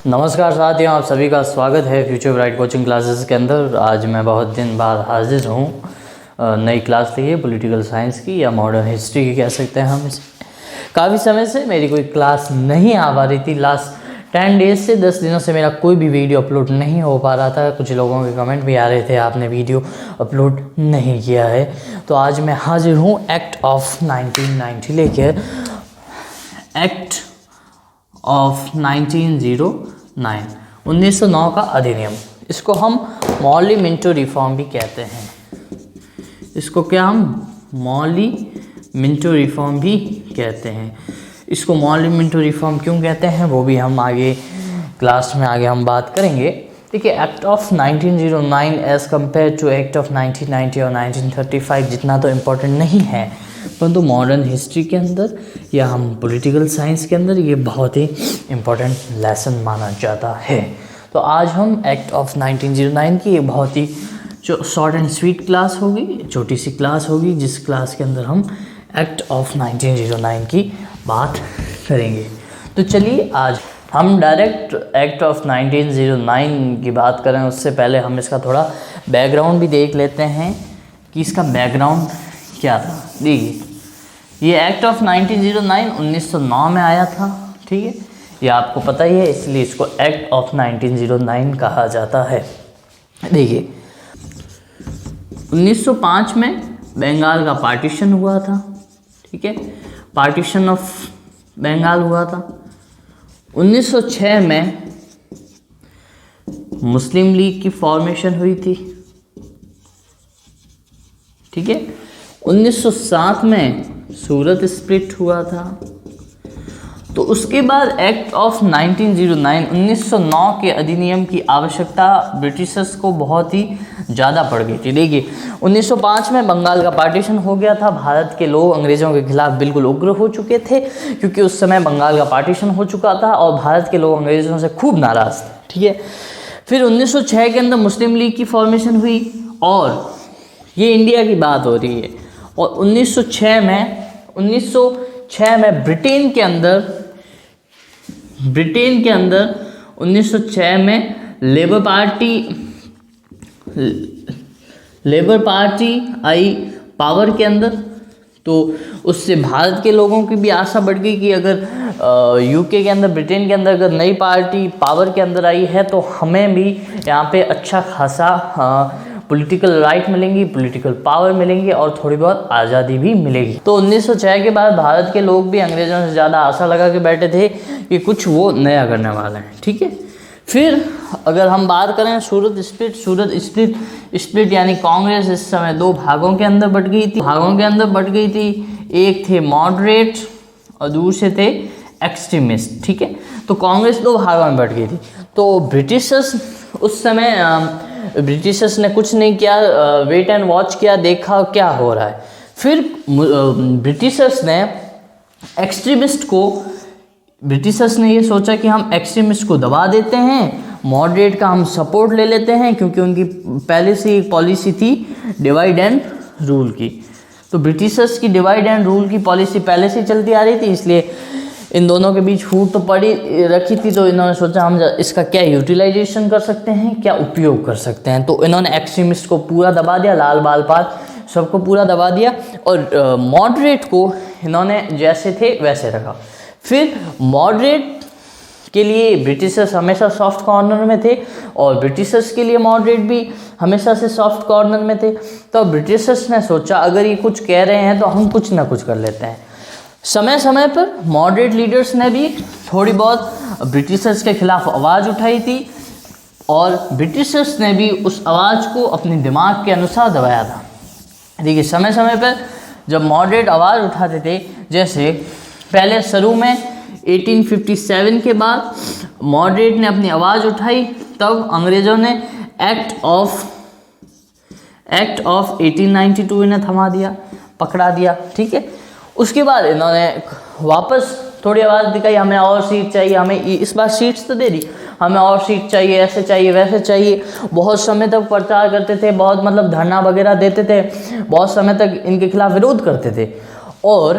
नमस्कार साथियों, आप सभी का स्वागत है फ्यूचर ब्राइट कोचिंग क्लासेस के अंदर। आज मैं बहुत दिन बाद हाजिर हूँ नई क्लास लिए पॉलिटिकल साइंस की या मॉडर्न हिस्ट्री की कह सकते हैं हम इसे। काफ़ी समय से मेरी कोई क्लास नहीं आ पा रही थी। लास्ट 10 डेज से 10 दिनों से मेरा कोई भी वीडियो अपलोड नहीं हो पा रहा था। कुछ लोगों के कमेंट भी आ रहे थे आपने वीडियो अपलोड नहीं किया है। तो आज मैं हाजिर हूँ एक्ट ऑफ 1990 लेकर। एक्ट ऑफ 1909 का अधिनियम, इसको हम मॉली मिंटो रिफॉर्म भी कहते हैं। इसको क्या हम मॉली मिंटो रिफॉर्म भी कहते हैं। इसको मॉली मिंटो रिफॉर्म क्यों कहते हैं वो भी हम आगे क्लास में हम बात करेंगे। देखिए, act of 1909 as compare to act of 1990 और 1935 जितना तो इम्पोर्टेंट नहीं है, परंतु मॉडर्न हिस्ट्री के अंदर या हम पॉलिटिकल साइंस के अंदर ये बहुत ही इम्पोर्टेंट लेसन माना जाता है। तो आज हम एक्ट ऑफ 1909 की एक बहुत ही जो शॉर्ट एंड स्वीट क्लास होगी, छोटी सी क्लास होगी, जिस क्लास के अंदर हम एक्ट ऑफ 1909 की बात करेंगे। तो चलिए आज हम डायरेक्ट एक्ट ऑफ 1909 की बात करें उससे पहले हम इसका थोड़ा बैकग्राउंड भी देख लेते हैं कि इसका बैकग्राउंड क्या था। देखिए, ये एक्ट ऑफ 1909 1909 में आया था, ठीक है, ये आपको पता ही है, इसलिए इसको एक्ट ऑफ 1909 कहा जाता है। देखिए, 1905 में बंगाल का पार्टीशन हुआ था, ठीक है, पार्टीशन ऑफ बंगाल हुआ था। 1906 में मुस्लिम लीग की फॉर्मेशन हुई थी, ठीक है। 1907 में सूरत स्प्लिट हुआ था। तो उसके बाद एक्ट ऑफ 1909 के अधिनियम की आवश्यकता ब्रिटिशर्स को बहुत ही ज़्यादा पड़ गई थी। देखिए, 1905 में बंगाल का पार्टीशन हो गया था। भारत के लोग अंग्रेज़ों के खिलाफ बिल्कुल उग्र हो चुके थे, क्योंकि उस समय बंगाल का पार्टीशन हो चुका था और भारत के लोग अंग्रेज़ों से खूब नाराज़ थे, ठीक है। फिर 1906 के अंदर मुस्लिम लीग की फॉर्मेशन हुई और ये इंडिया की बात हो रही है। और 1906 में ब्रिटेन के अंदर 1906 में लेबर पार्टी आई पावर के अंदर। तो उससे भारत के लोगों की भी आशा बढ़ गई कि अगर यूके के अंदर, ब्रिटेन के अंदर अगर नई पार्टी पावर के अंदर आई है तो हमें भी यहाँ पे अच्छा खासा पॉलिटिकल राइट मिलेंगी, पॉलिटिकल पावर मिलेंगी और थोड़ी बहुत आज़ादी भी मिलेगी। तो 1906 के बाद भारत के लोग भी अंग्रेज़ों से ज़्यादा आशा लगा के बैठे थे कि कुछ वो नया करने वाले हैं, ठीक है। फिर अगर हम बात करें सूरत स्प्लिट यानी कांग्रेस इस समय दो भागों के अंदर बट गई थी। एक थे मॉडरेट और दूसरे थे एक्सट्रीमिस्ट, ठीक है। तो कांग्रेस दो भागों में बट गई थी। तो ब्रिटिशर्स उस समय ने कुछ नहीं किया, वेट एंड वॉच किया, देखा क्या हो रहा है। फिर ब्रिटिशर्स ने ये सोचा कि हम एक्सट्रीमिस्ट को दबा देते हैं, मॉडरेट का हम सपोर्ट ले लेते हैं, क्योंकि उनकी पहले से एक पॉलिसी थी डिवाइड एंड रूल की। तो ब्रिटिशर्स की डिवाइड एंड रूल की पॉलिसी पहले से चलती आ रही थी, इसलिए इन दोनों के बीच फूट तो पड़ी रखी थी। तो इन्होंने सोचा हम इसका क्या यूटिलाइजेशन कर सकते हैं, क्या उपयोग कर सकते हैं। तो इन्होंने एक्सट्रीमिस्ट को पूरा दबा दिया, लाल बाल पाल सबको पूरा दबा दिया और मॉडरेट को इन्होंने जैसे थे वैसे रखा। फिर मॉडरेट के लिए ब्रिटिशर्स हमेशा सॉफ्ट कॉर्नर में थे और ब्रिटिशर्स के लिए मॉडरेट भी हमेशा से सॉफ्ट कॉर्नर में थे। तो ब्रिटिशर्स ने सोचा अगर ये कुछ कह रहे हैं तो हम कुछ ना कुछ कर लेते हैं। समय समय पर मॉडरेट लीडर्स ने भी थोड़ी बहुत ब्रिटिशर्स के खिलाफ आवाज़ उठाई थी और ब्रिटिशर्स ने भी उस आवाज़ को अपने दिमाग के अनुसार दबाया था। देखिए, समय समय पर जब मॉडरेट आवाज़ उठाते थे, जैसे पहले शुरू में 1857 के बाद मॉडरेट ने अपनी आवाज़ उठाई, तब अंग्रेज़ों ने एक्ट ऑफ 1892 इन्हें थमा दिया, पकड़ा दिया, ठीक है। उसके बाद इन्होंने वापस थोड़ी आवाज़ दिखाई, हमें और सीट चाहिए, हमें इस बार सीट्स तो दे दी, हमें और सीट चाहिए, ऐसे चाहिए वैसे चाहिए। बहुत समय तक प्रचार करते थे, बहुत धरना वगैरह देते थे, बहुत समय तक इनके खिलाफ विरोध करते थे। और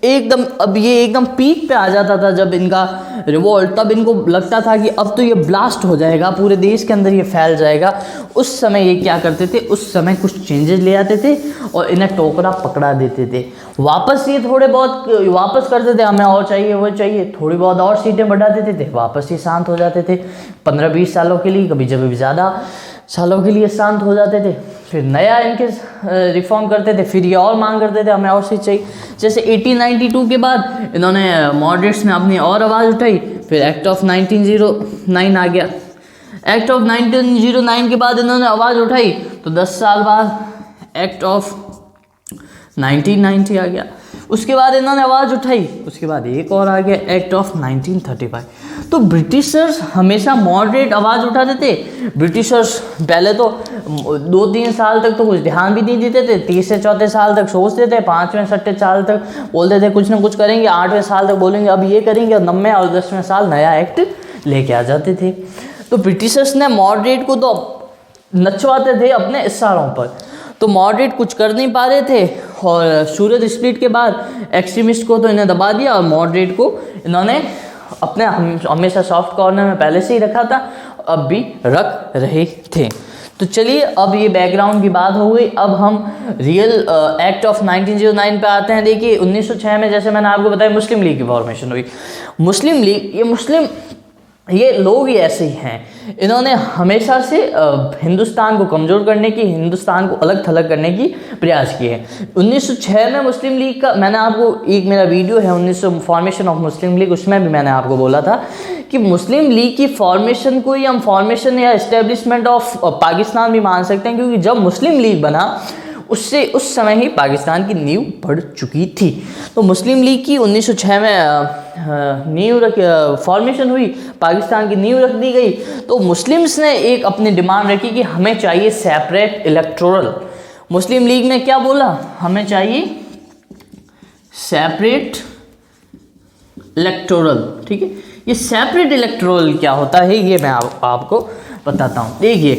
एकदम, अब ये एकदम पीक पे आ जाता था जब इनका रिवॉल्ट, तब इनको लगता था कि अब तो ये ब्लास्ट हो जाएगा, पूरे देश के अंदर ये फैल जाएगा। उस समय ये क्या करते थे, उस समय कुछ चेंजेस ले आते थे और इन्हें टोकरा पकड़ा देते थे। वापस ये थोड़े बहुत वापस करते थे, हमें और चाहिए वो चाहिए, थोड़ी बहुत और सीटें बढ़ा देते थे, वापस ये शांत हो जाते थे 15-20 सालों के लिए, कभी जब ज़्यादा सालों के लिए शांत हो जाते थे। फिर नया इनके रिफॉर्म करते थे, फिर ये और मांग करते थे हमें और चीज़ चाहिए। जैसे 1892 के बाद इन्होंने मॉडरेट्स ने अपनी और आवाज़ उठाई, फिर एक्ट ऑफ 1909 आ गया। एक्ट ऑफ 1909 के बाद इन्होंने आवाज़ उठाई तो 10 साल बाद एक्ट ऑफ 1990 आ गया। उसके बाद इन्होंने आवाज़ उठाई, उसके बाद एक और आ गया एक्ट ऑफ 1935। तो ब्रिटिशर्स हमेशा मॉडरेट आवाज़ उठाते थे। ब्रिटिशर्स पहले तो 2-3 साल तक तो कुछ ध्यान भी नहीं देते थे, 3 से 4 साल तक सोचते थे, 5वें-6वें साल तक बोलते थे कुछ ना कुछ करेंगे, 8वें साल तक बोलेंगे अब ये करेंगे, और 9वें और 10वें साल नया एक्ट लेके आ जाते थे। तो ब्रिटिशर्स ने मॉडरेट को तो नचवाते थे अपने इशारों पर, तो मॉडरेट कुछ कर नहीं पा रहे थे, और सूरत स्प्लिट के बाद एक्सट्रीमिस्ट को तो इन्हें दबा दिया और मॉडरेट को इन्होंने अपने हमेशा सॉफ्ट कॉर्नर में पहले से ही रखा था, अब भी रख रहे थे। तो चलिए, अब ये बैकग्राउंड की बात हो गई, अब हम रियल एक्ट ऑफ 1909 पे आते हैं। देखिए 1906 में जैसे मैंने आपको बताया मुस्लिम लीग की फॉर्मेशन हुई। मुस्लिम लीग, ये लोग ही ऐसे ही हैं, इन्होंने हमेशा से हिंदुस्तान को कमज़ोर करने की, हिंदुस्तान को अलग थलग करने की प्रयास किए हैं। 1906 में मुस्लिम लीग का, मैंने आपको एक मेरा वीडियो है 1900 फॉर्मेशन ऑफ मुस्लिम लीग, उसमें भी मैंने आपको बोला था कि मुस्लिम लीग की फॉर्मेशन को ही हम फॉर्मेशन या इस्टेब्लिशमेंट ऑफ पाकिस्तान भी मान सकते हैं, क्योंकि जब मुस्लिम लीग बना उससे उस समय ही पाकिस्तान की नींव पड़ चुकी थी। तो मुस्लिम लीग की 1906 में फॉर्मेशन हुई, पाकिस्तान की नींव रख दी गई। तो मुस्लिम्स ने एक अपनी डिमांड रखी कि हमें चाहिए सेपरेट इलेक्टोरल। मुस्लिम लीग ने क्या बोला, हमें चाहिए सेपरेट इलेक्टोरल। ठीक है, ये सेपरेट इलेक्टोरल क्या होता है ये मैं आपको बताता हूँ। देखिए,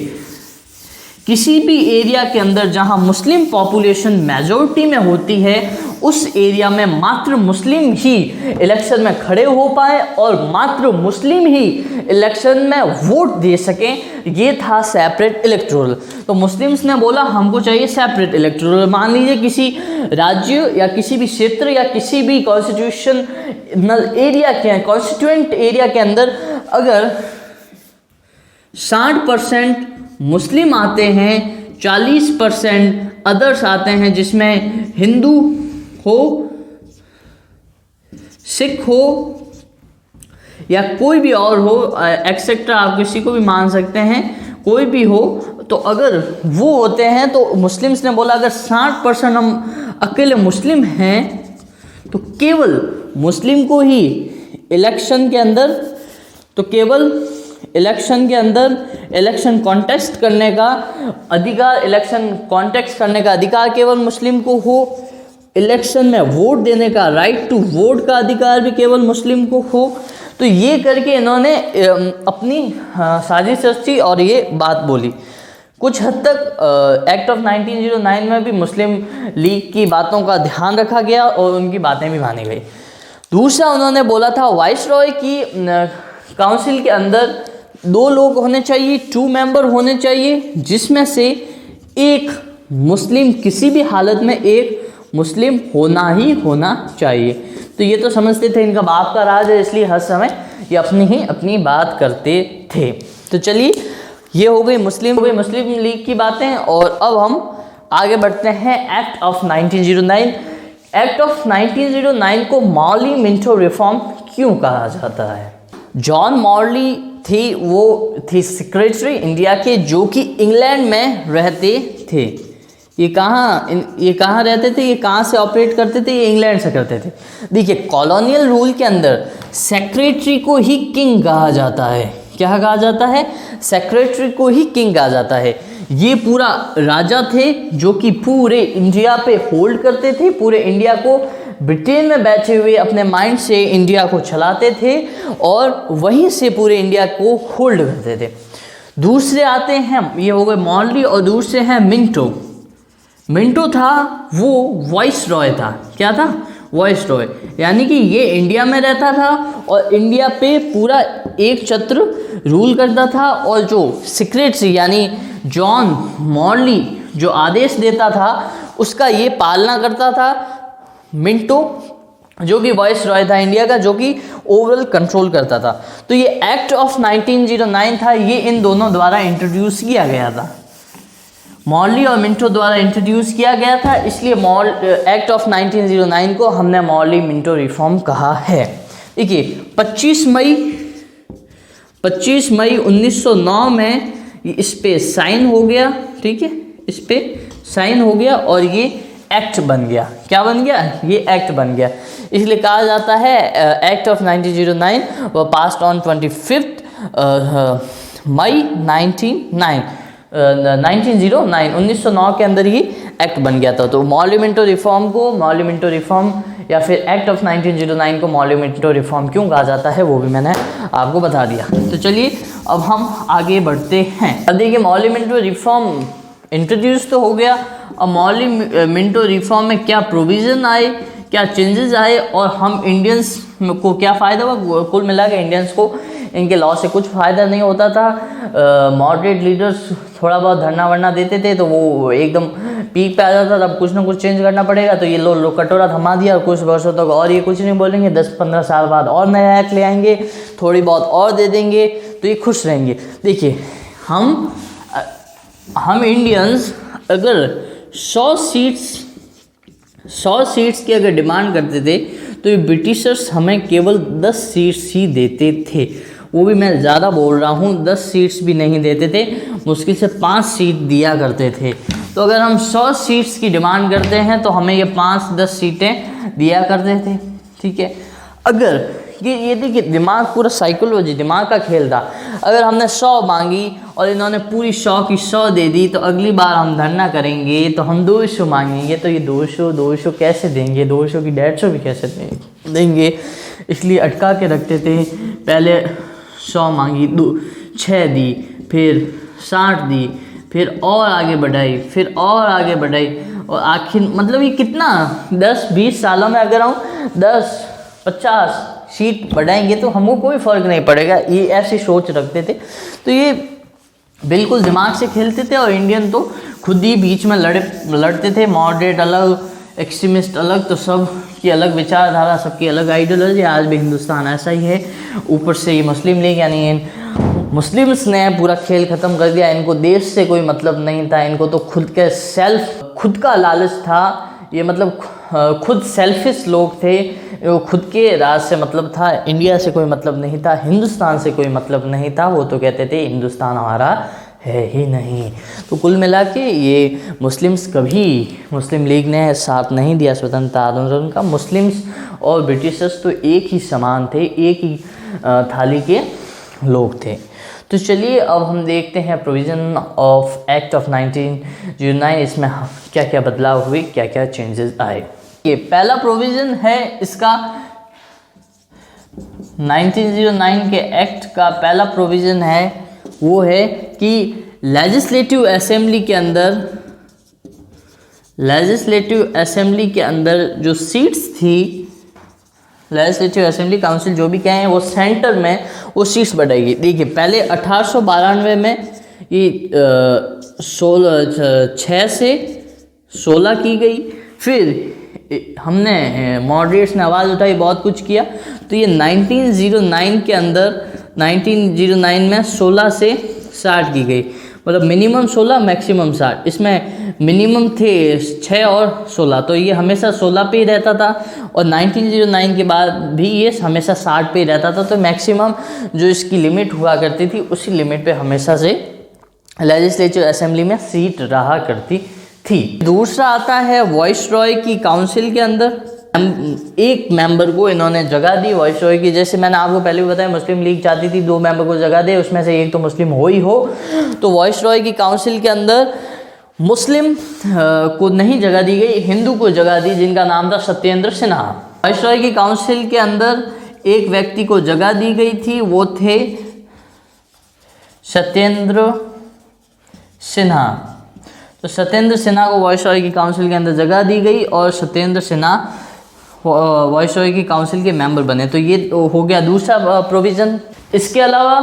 किसी भी एरिया के अंदर जहां मुस्लिम पॉपुलेशन मेजॉरिटी में होती है, उस एरिया में मात्र मुस्लिम ही इलेक्शन में खड़े हो पाए और मात्र मुस्लिम ही इलेक्शन में वोट दे सकें, ये था सेपरेट इलेक्टोरल। तो मुस्लिम्स ने बोला हमको चाहिए सेपरेट इलेक्टोरल। मान लीजिए किसी राज्य या किसी भी क्षेत्र या किसी भी कॉन्स्टिट्यूशनल एरिया के कॉन्स्टिट्यूएंट एरिया के अंदर अगर 60% मुस्लिम आते हैं, 40% अदर्स आते हैं, जिसमें हिंदू हो, सिख हो या कोई भी और हो, एक्सेट्रा, आप किसी को भी मान सकते हैं, कोई भी हो, तो अगर वो होते हैं तो मुस्लिम्स ने बोला अगर 60% हम अकेले मुस्लिम हैं तो केवल मुस्लिम को ही इलेक्शन के अंदर, तो केवल इलेक्शन के अंदर इलेक्शन कॉन्टेस्ट करने का अधिकार, इलेक्शन कॉन्टेस्ट करने का अधिकार केवल मुस्लिम को हो, इलेक्शन में वोट देने का, राइट टू वोट का अधिकार भी केवल मुस्लिम को हो। तो ये करके इन्होंने अपनी साजिश रची और ये बात बोली। कुछ हद तक एक्ट ऑफ 1909 में भी मुस्लिम लीग की बातों का ध्यान रखा गया और उनकी बातें भी मानी गई। दूसरा उन्होंने बोला था वाइसरॉय की काउंसिल के अंदर 2 लोग होने चाहिए, 2 मेंबर होने चाहिए, जिसमें से एक मुस्लिम, किसी भी हालत में एक मुस्लिम होना ही होना चाहिए। तो ये तो समझते थे इनका बाप का राज है, इसलिए हर समय ये अपनी बात करते थे। तो चलिए, ये हो गई मुस्लिम लीग की बातें, और अब हम आगे बढ़ते हैं एक्ट ऑफ 1909। एक्ट ऑफ 1909 को मॉर्ली मिंटो रिफॉर्म क्यों कहा जाता है? जॉन मॉर्ली वो थी सेक्रेटरी इंडिया के, जो कि इंग्लैंड में रहते थे। ये कहाँ रहते थे, ये कहाँ से ऑपरेट करते थे? ये इंग्लैंड से करते थे। देखिए, कॉलोनियल रूल के अंदर सेक्रेटरी को ही किंग कहा जाता है। क्या कहा जाता है? सेक्रेटरी को ही किंग कहा जाता है। ये पूरा राजा थे जो कि पूरे इंडिया पे होल्ड करते थे, पूरे इंडिया को ब्रिटेन में बैठे हुए अपने माइंड से इंडिया को चलाते थे और वहीं से पूरे इंडिया को होल्ड करते थे। दूसरे आते हैं, ये हो गए मॉर्ली, और दूसरे हैं मिंटो। मिंटो था वो वाइस रॉय था। क्या था? वॉइस रॉय, यानी कि ये इंडिया में रहता था और इंडिया पे पूरा एक छत्र रूल करता था, और जो सीक्रेट्स यानी जॉन मॉर्ली जो आदेश देता था उसका ये पालना करता था मिंटो, जो कि वॉइस रॉय था इंडिया का, जो कि ओवरऑल कंट्रोल करता था। तो ये एक्ट ऑफ 1909 था, ये इन दोनों द्वारा इंट्रोड्यूस किया गया था, मॉर्ली और मिंटो द्वारा इंट्रोड्यूस किया गया था, इसलिए एक्ट ऑफ 1909 को हमने मॉर्ली मिंटो रिफॉर्म कहा है। देखिए 25 मई 1909 में इस पे साइन हो गया, ठीक है, इस पे साइन हो गया और ये एक्ट बन गया। क्या बन गया? ये एक्ट बन गया, इसलिए कहा जाता है एक्ट ऑफ 1909 वो पास्ड ऑन 25 मई 1909 के अंदर ही एक्ट बन गया था। तो मॉर्ली मिंटो रिफॉर्म या फिर एक्ट ऑफ 1909 को मॉर्ली मिंटो रिफॉर्म क्यों कहा जाता है वो भी मैंने आपको बता दिया। तो चलिए अब हम आगे बढ़ते हैं। अब देखिए मॉर्ली मिंटो रिफॉर्म इंट्रोड्यूस तो हो गया, अब मॉर्ली मिंटो रिफॉर्म में क्या प्रोविज़न आए, क्या चेंजेस आए और हम इंडियंस को क्या फ़ायदा हुआ। कुल मिला के इंडियंस को इनके लॉ से कुछ फ़ायदा नहीं होता था। मॉडरेट लीडर्स थोड़ा बहुत धरना वरना देते थे तो वो एकदम पीक पे आ जाता था, अब कुछ ना कुछ चेंज करना पड़ेगा, तो ये लोग कटोरा थमा दिया और कुछ वर्षों तक और ये कुछ नहीं बोलेंगे, 10-15 साल बाद और नया एक्ट ले आएंगे, थोड़ी बहुत और दे देंगे तो ये खुश रहेंगे। देखिए हम इंडियंस अगर 100 सीट्स की अगर डिमांड करते थे तो ये ब्रिटिशर्स हमें केवल 10 सीट्स ही देते थे, वो भी मैं ज़्यादा बोल रहा हूँ, 10 सीट्स भी नहीं देते थे, मुश्किल से 5 सीट दिया करते थे। तो अगर हम 100 सीट्स की डिमांड करते हैं तो हमें ये 5-10 सीटें दिया करते थे, ठीक है। अगर ये देखिए दिमाग पूरा साइकोलॉजी, दिमाग का खेल था। अगर हमने 100 मांगी और इन्होंने पूरी 100 की 100 दे दी तो अगली बार हम धरना करेंगे तो हम 200 मांगेंगे, तो ये 200 कैसे देंगे, 200 की 150 भी कैसे देंगे, इसलिए अटका के रखते थे। पहले 100 मांगी, 6 दी, फिर 60 दी, फिर और आगे बढ़ाई, फिर और आगे बढ़ाई, और आखिर मतलब ये कितना 10-20 सालों में अगर हम 10-50 सीट बढ़ाएंगे तो हमको कोई फ़र्क नहीं पड़ेगा, ये ऐसी सोच रखते थे। तो ये बिल्कुल दिमाग से खेलते थे और इंडियन तो खुद ही बीच में लड़ते थे, मॉडरेट अलग, एक्सट्रीमिस्ट अलग, तो सब की अलग विचारधारा, सबकी अलग आइडियोलॉजी। आज भी हिंदुस्तान ऐसा ही है। ऊपर से ये मुस्लिम लीग यानी मुस्लिम्स ने पूरा खेल ख़त्म कर दिया, इनको देश से कोई मतलब नहीं था, इनको तो खुद का लालच था, ये मतलब खुद सेल्फिश लोग थे, खुद के राज से मतलब था, इंडिया से कोई मतलब नहीं था, हिंदुस्तान से कोई मतलब नहीं था। वो तो कहते थे हिंदुस्तान हमारा है ही नहीं। तो कुल मिला के ये मुस्लिम लीग ने साथ नहीं दिया स्वतंत्रता आंदोलन का। मुस्लिम्स और ब्रिटिशर्स तो एक ही समान थे, एक ही थाली के लोग थे। तो चलिए अब हम देखते हैं प्रोविज़न ऑफ एक्ट ऑफ 1909, इसमें क्या क्या बदलाव हुए, क्या क्या चेंजेस आए। ये पहला प्रोविज़न है इसका 1909 के एक्ट का पहला प्रोविज़न है, वो है कि लेजिस्लेटिव असेंबली के अंदर जो सीट्स थी, लेजिस्लेटिव असेंबली काउंसिल जो भी कहें, वो सेंटर में वो सीट्स बढ़ाएगी। देखिए पहले 1892 में ये 6 से 16 की गई, फिर हमने मॉडरेट्स ने आवाज़ उठाई, बहुत कुछ किया, तो ये 1909 के अंदर 1909 में 16 से 60 की गई, मतलब मिनिमम 16 मैक्सिमम 60। इसमें मिनिमम थे 6 और 16, तो ये हमेशा 16 पे ही रहता था, और 1909 के बाद भी ये हमेशा 60 पे ही रहता था। तो मैक्सिमम जो इसकी लिमिट हुआ करती थी उसी लिमिट पे हमेशा से लेजिस्लेटिव असेंबली में सीट रहा करती थी। दूसरा आता है वॉइसरॉय की काउंसिल के अंदर एक मेंबर को इन्होंने जगह दी वॉइसरॉय की। जैसे मैंने आपको पहले भी बताया मुस्लिम लीग चाहती थी 2 मेंबर को जगह दे, उसमें से एक तो मुस्लिम हो, तो वॉइसरॉय की काउंसिल के अंदर मुस्लिम को नहीं जगह दी गई, हिंदू को जगह दी, जिनका नाम था सत्येंद्र सिन्हा। वॉइसरॉय की काउंसिल के अंदर एक व्यक्ति को जगह दी गई थी, वो थे सत्येंद्र सिन्हा। तो सत्येंद्र सिन्हा को वॉइसरॉय की काउंसिल के अंदर जगह दी गई और सत्येंद्र सिन्हा वाइसरॉय की काउंसिल के मेंबर बने। तो ये हो गया दूसरा प्रोविज़न। इसके अलावा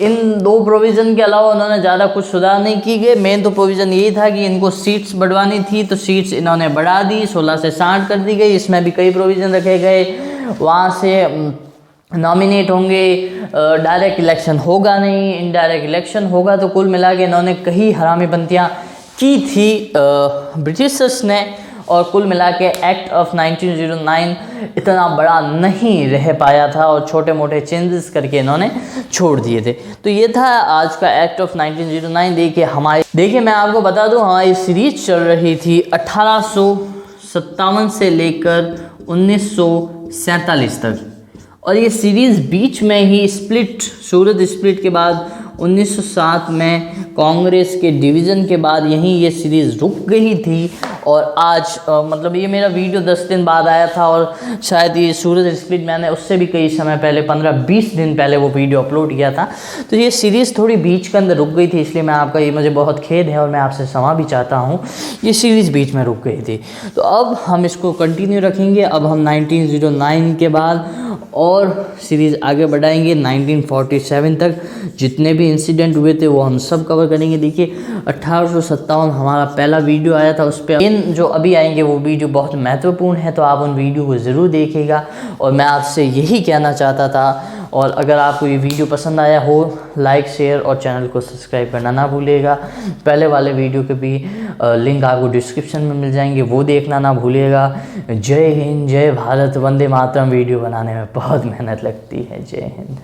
इन दो प्रोविज़न के अलावा उन्होंने ज़्यादा कुछ सुधार नहीं की गए। मेन तो प्रोविज़न यही था कि इनको सीट्स बढ़वानी थी, तो सीट्स इन्होंने बढ़ा दी, 16 से 60 कर दी गई। इसमें भी कई प्रोविज़न रखे गए। वहाँ से नॉमिनेट होंगे, डायरेक्ट इलेक्शन होगा नहीं, इनडायरेक्ट इलेक्शन होगा। तो कुल मिला के इन्होंने कई हरामीबंदियाँ की थी ब्रिटिशर्स ने, और कुल मिला के एक्ट ऑफ 1909 इतना बड़ा नहीं रह पाया था और छोटे मोटे चेंजेस करके इन्होंने छोड़ दिए थे। तो ये था आज का एक्ट ऑफ 1909। देखिए मैं आपको बता दूं, हमारी सीरीज चल रही थी 1857 से लेकर 1947 तक, और ये सीरीज़ बीच में ही सूरत स्प्लिट के बाद 1907 में कांग्रेस के डिवीज़न के बाद यहीं ये सीरीज़ रुक गई थी। और आज मतलब ये मेरा वीडियो 10 दिन बाद आया था, और शायद ये सूरत स्प्लिट मैंने उससे भी कई समय पहले 15-20 दिन पहले वो वीडियो अपलोड किया था। तो ये सीरीज़ थोड़ी बीच के अंदर रुक गई थी, इसलिए मैं आपका ये मुझे बहुत खेद है और मैं आपसे क्षमा भी चाहता हूँ। ये सीरीज़ बीच में रुक गई थी, तो अब हम इसको कंटिन्यू रखेंगे। अब हम 1909 के बाद और सीरीज़ आगे बढ़ाएंगे 1947 तक। जितने भी इंसिडेंट हुए थे वो हम सब कवर करेंगे। देखिए 1857 हमारा पहला वीडियो आया था, उस पर इन जो अभी आएंगे वो वीडियो बहुत महत्वपूर्ण है, तो आप उन वीडियो को ज़रूर देखिएगा। और मैं आपसे यही कहना चाहता था, और अगर आपको ये वीडियो पसंद आया हो, लाइक शेयर और चैनल को सब्सक्राइब करना ना भूलिएगा। पहले वाले वीडियो के भी लिंक आपको डिस्क्रिप्शन में मिल जाएंगे, वो देखना ना भूलिएगा। जय हिंद, जय भारत, वंदे मातरम वीडियो बनाने में बहुत मेहनत लगती है। जय हिंद।